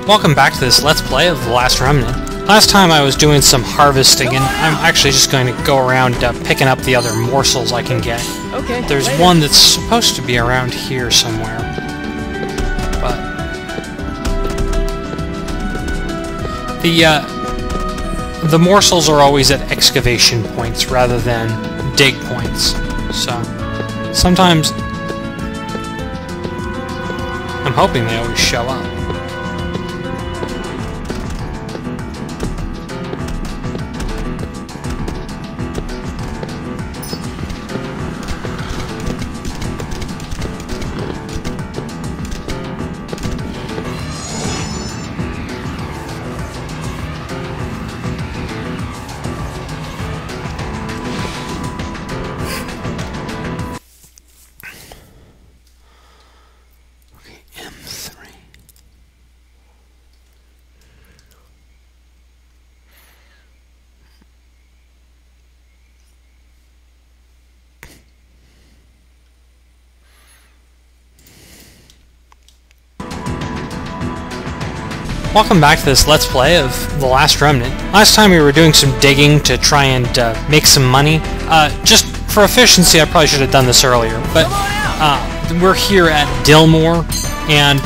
Welcome back to this Let's Play of The Last Remnant. Last time I was doing some harvesting, and I'm actually just going to go around picking up the other morsels I can get. Okay. There's one that's supposed to be around here somewhere. But the morsels are always at excavation points rather than dig points. So sometimes I'm hoping they always show up. Welcome back to this Let's Play of The Last Remnant. Last time we were doing some digging to try and make some money. Just for efficiency, I probably should have done this earlier, but we're here at Dillmore, and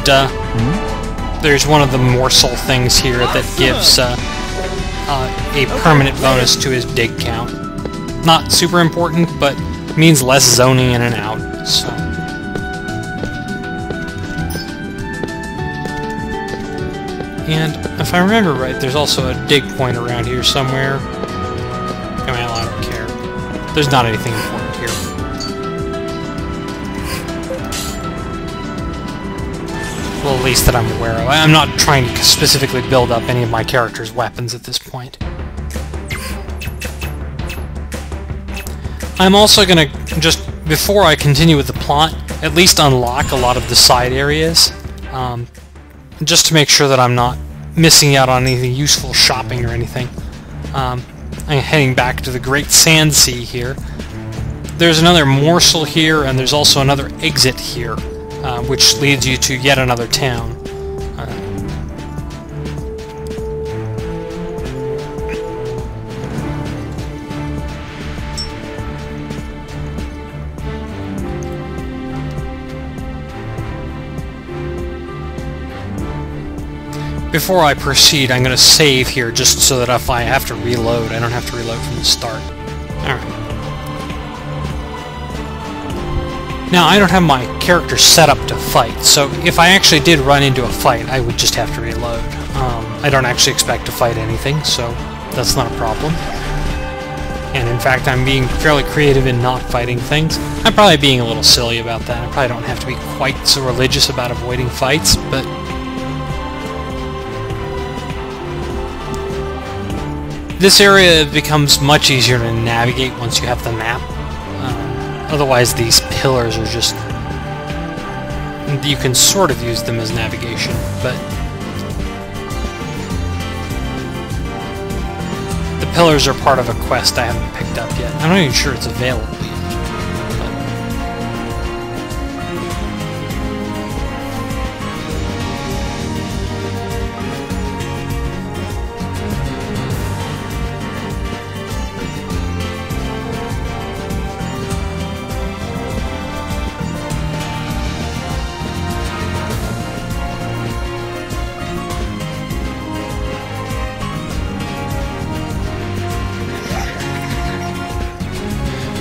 there's one of the morsel things here that gives a permanent bonus to his dig count. Not super important, but means less zoning in and out, so... And if I remember right, there's also a dig point around here somewhere. I mean, I don't care. There's not anything important here. Well, at least that I'm aware of. I'm not trying to specifically build up any of my character's weapons at this point. I'm also going to, just before I continue with the plot, at least unlock a lot of the side areas. Just to make sure that I'm not missing out on anything useful shopping or anything. I'm heading back to the Great Sand Sea here. There's another morsel here, and there's also another exit here, which leads you to yet another town. Before I proceed, I'm going to save here just so that if I have to reload, I don't have to reload from the start. Alright. Now, I don't have my character set up to fight, so if I actually did run into a fight, I would just have to reload. I don't actually expect to fight anything, so that's not a problem. And in fact, I'm being fairly creative in not fighting things. I'm probably being a little silly about that. I probably don't have to be quite so religious about avoiding fights, but... This area becomes much easier to navigate once you have the map. Otherwise, these pillars are just... You can sort of use them as navigation, but... The pillars are part of a quest I haven't picked up yet. I'm not even sure it's available yet.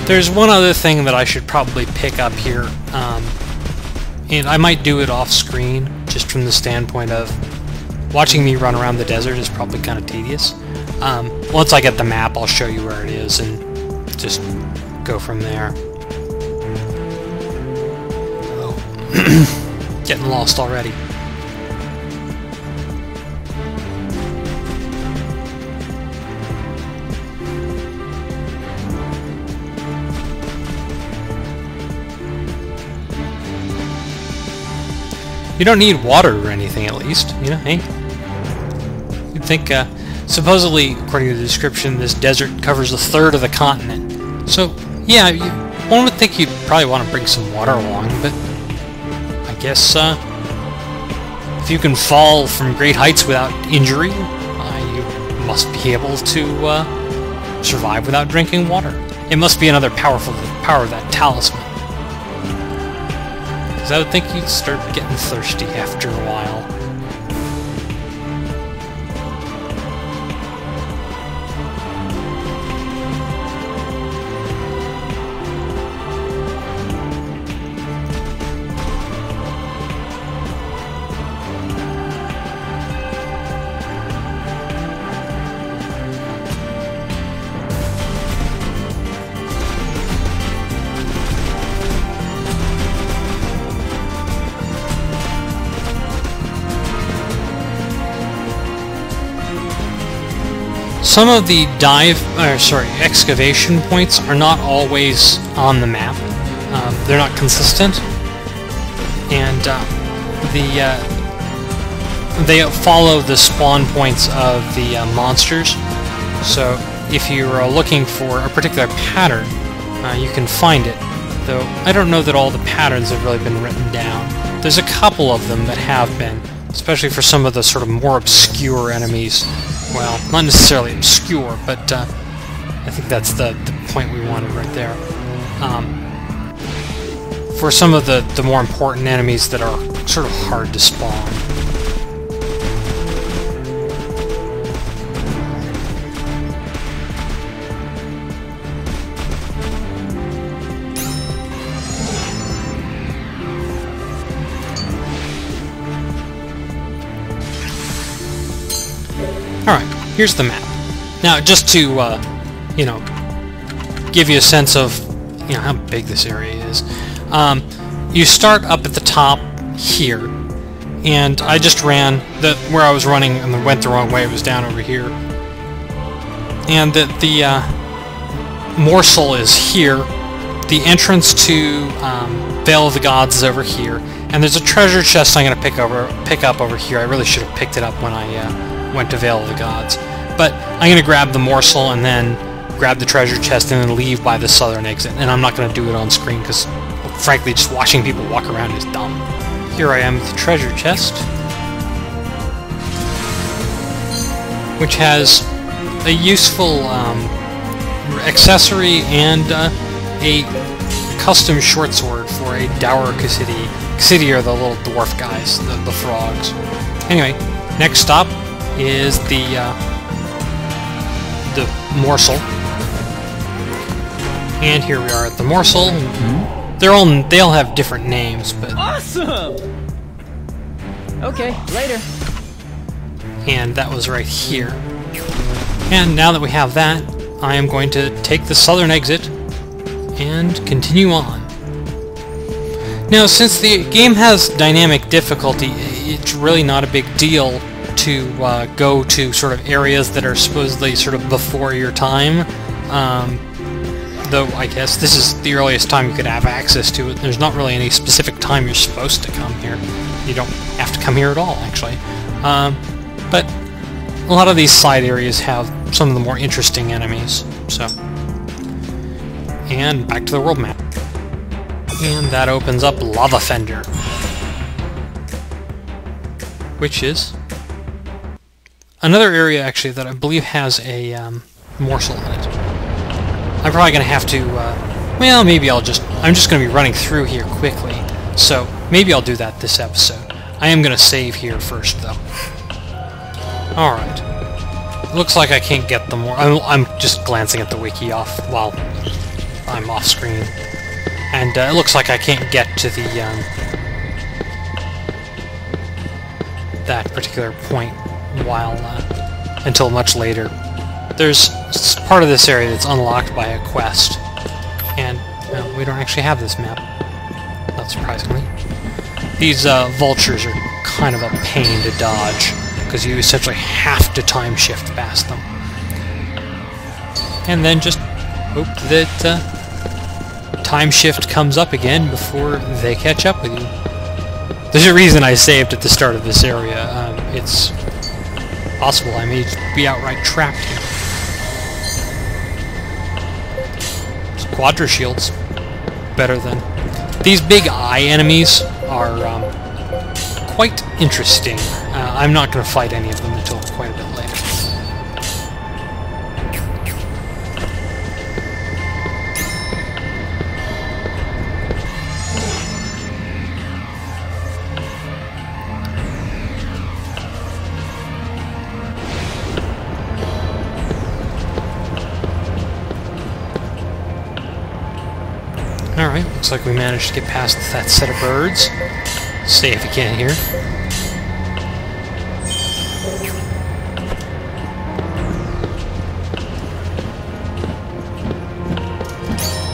There's one other thing that I should probably pick up here, and I might do it off-screen, just from the standpoint of watching me run around the desert is probably kind of tedious. Once I get the map, I'll show you where it is, and just go from there. Oh. Getting lost already. You don't need water or anything, at least, you know, hey. You'd think, supposedly, according to the description, this desert covers a third of the continent. So, yeah, one would think you'd probably want to bring some water along, but I guess, if you can fall from great heights without injury, you must be able to survive without drinking water. It must be another power of that talisman. Because I would think you'd start getting thirsty after a while. Some of the excavation points are not always on the map. They're not consistent, and they follow the spawn points of the monsters. So if you are looking for a particular pattern, you can find it. Though I don't know that all the patterns have really been written down. There's a couple of them that have been, especially for some of the sort of more obscure enemies. Well, not necessarily obscure, but I think that's the point we wanted right there. For some of the more important enemies that are sort of hard to spawn. Alright, here's the map. Now, just to, you know, give you a sense of, you know, how big this area is, you start up at the top here, and I just ran where I was running and went the wrong way. It was down over here. And the morsel is here. The entrance to Vale of the Gods is over here, and there's a treasure chest I'm going to pick up over here. I really should have picked it up when I went to Vale of the Gods. But I'm going to grab the morsel and then grab the treasure chest and then leave by the southern exit. And I'm not going to do it on screen because, frankly, just watching people walk around is dumb. Here I am with the treasure chest, which has a useful accessory and a custom short sword for a dour Cassidy. Cassidy are the little dwarf guys, the frogs. Anyway, next stop is the morsel, and here we are at the morsel. They all have different names, but awesome. Okay, later. And that was right here. And now that we have that, I am going to take the southern exit and continue on. Now, since the game has dynamic difficulty, it's really not a big deal to go to sort of areas that are supposedly sort of before your time, though I guess this is the earliest time you could have access to it. There's not really any specific time you're supposed to come here. You don't have to come here at all, actually. But a lot of these side areas have some of the more interesting enemies. So, and back to the world map. And that opens up Lavafender, which is another area, actually, that I believe has a morsel in it. I'm probably going to have to, well, maybe I'm just going to be running through here quickly, so maybe I'll do that this episode. I am going to save here first, though. Alright. Looks like I can't get the more. I'm just glancing at the wiki while I'm off screen. And it looks like I can't get to the, that particular point until much later. There's part of this area that's unlocked by a quest, and well, we don't actually have this map, not surprisingly. These vultures are kind of a pain to dodge, because you essentially have to time shift past them. And then just hope that time shift comes up again before they catch up with you. There's a reason I saved at the start of this area. It's possible I may be outright trapped here. Quadra shields. Better than... These big eye enemies are quite interesting. I'm not going to fight any of them until quite a bit later. Alright, looks like we managed to get past that set of birds. See if you can hear.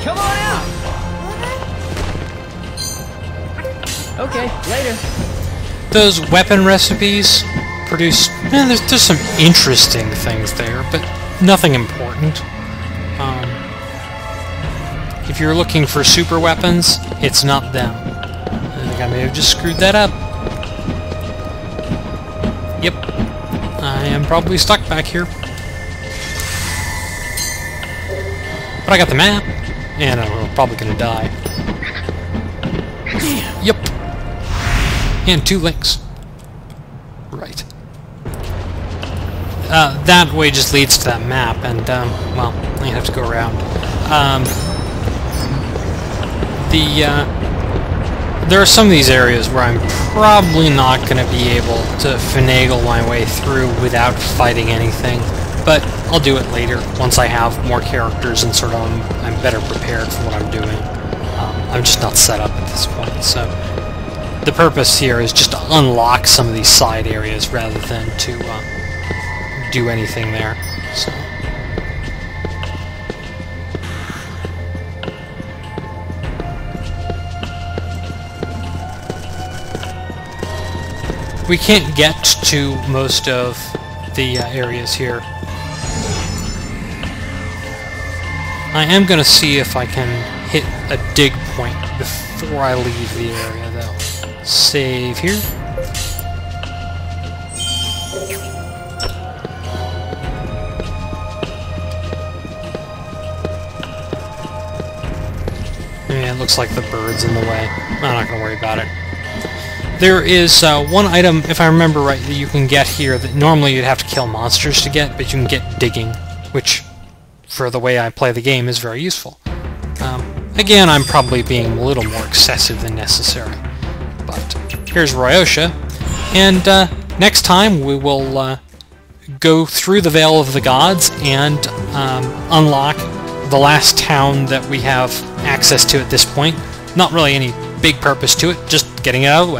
Come on out! Okay, later. Those weapon recipes produce... there's some interesting things there, but nothing important. If you're looking for super weapons, it's not them. I think I may have just screwed that up. Yep. I am probably stuck back here. But I got the map, and I'm probably gonna die. Yep. And 2 links. Right. That way just leads to that map, and, well, I have to go around. There are some of these areas where I'm probably not going to be able to finagle my way through without fighting anything, but I'll do it later once I have more characters and sort of I'm better prepared for what I'm doing. I'm just not set up at this point, so the purpose here is just to unlock some of these side areas rather than to do anything there. So. We can't get to most of the areas here. I am going to see if I can hit a dig point before I leave the area, though. Save here. And it looks like the bird's in the way. I'm not going to worry about it. There is one item, if I remember right, that you can get here that normally you'd have to kill monsters to get, but you can get digging, which, for the way I play the game, is very useful. Again, I'm probably being a little more excessive than necessary. But here's Royotia, and next time we will go through the Veil of the Gods and unlock the last town that we have access to at this point. Not really any big purpose to it, just getting it out of the way.